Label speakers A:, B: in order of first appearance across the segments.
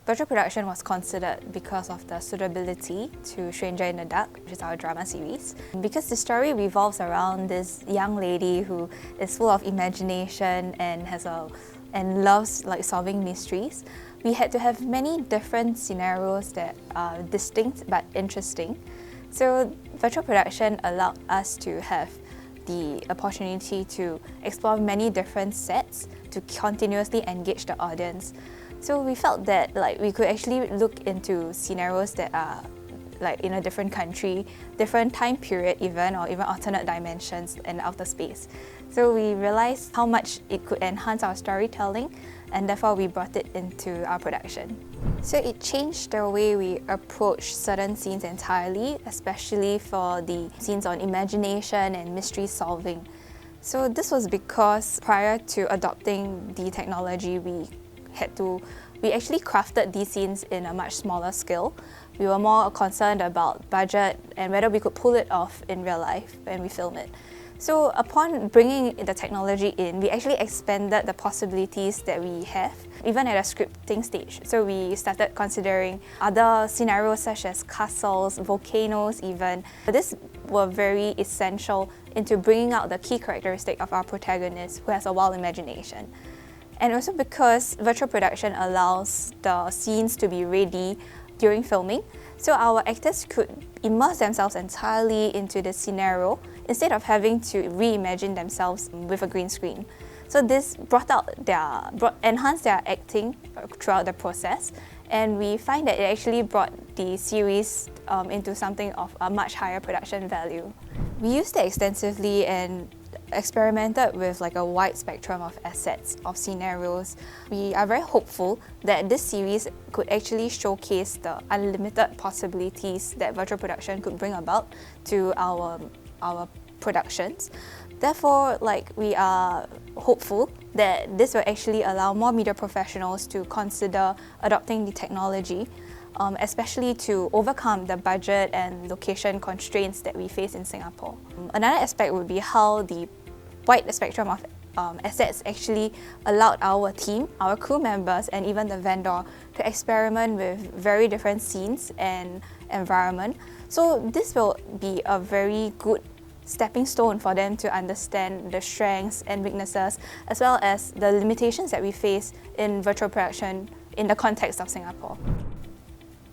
A: Virtual production was considered because of the suitability to Stranger in the Dark, which is our drama series. Because the story revolves around this young lady who is full of imagination and loves solving mysteries, we had to have many different scenarios that are distinct but interesting. So virtual production allowed us to have the opportunity to explore many different sets to continuously engage the audience. So we felt that we could actually look into scenarios that are in a different country, different time period even, or even alternate dimensions and outer space. So we realized how much it could enhance our storytelling, and therefore we brought it into our production. So it changed the way we approach certain scenes entirely, especially for the scenes on imagination and mystery solving. So this was because prior to adopting the technology, we actually crafted these scenes in a much smaller scale. We were more concerned about budget and whether we could pull it off in real life when we film it. So upon bringing the technology in, we actually expanded the possibilities that we have, even at a scripting stage. So we started considering other scenarios such as castles, volcanoes even. These were very essential into bringing out the key characteristic of our protagonist, who has a wild imagination. And also because virtual production allows the scenes to be ready during filming, so our actors could immerse themselves entirely into the scenario instead of having to reimagine themselves with a green screen. So this enhanced their acting throughout the process, and we find that it actually brought the series into something of a much higher production value. We used it extensively and experimented with a wide spectrum of assets, of scenarios. We are very hopeful that this series could actually showcase the unlimited possibilities that virtual production could bring about to our productions. Therefore, we are hopeful that this will actually allow more media professionals to consider adopting the technology, especially to overcome the budget and location constraints that we face in Singapore. Another aspect would be how the wide spectrum of assets actually allowed our team, our crew members, and even the vendor to experiment with very different scenes and environment. So this will be a very good stepping stone for them to understand the strengths and weaknesses, as well as the limitations that we face in virtual production in the context of Singapore.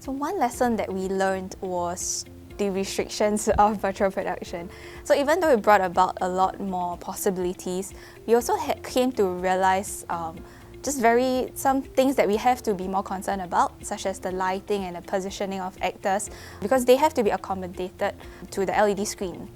A: So one lesson that we learned was the restrictions of virtual production. So even though it brought about a lot more possibilities, we also came to realize some things that we have to be more concerned about, such as the lighting and the positioning of actors, because they have to be accommodated to the LED screen.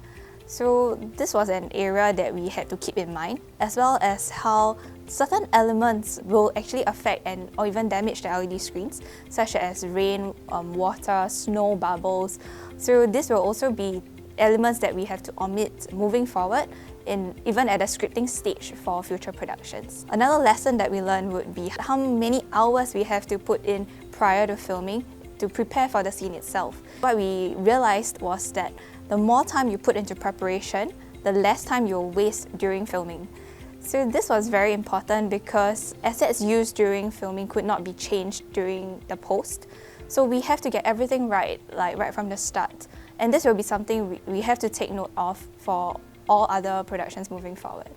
A: So this was an area that we had to keep in mind, as well as how certain elements will actually affect or even damage the LED screens, such as rain, water, snow bubbles. So this will also be elements that we have to omit moving forward, even at a scripting stage for future productions. Another lesson that we learned would be how many hours we have to put in prior to filming to prepare for the scene itself. What we realized was that the more time you put into preparation, the less time you'll waste during filming. So this was very important because assets used during filming could not be changed during the post. So we have to get everything right from the start. And this will be something we have to take note of for all other productions moving forward.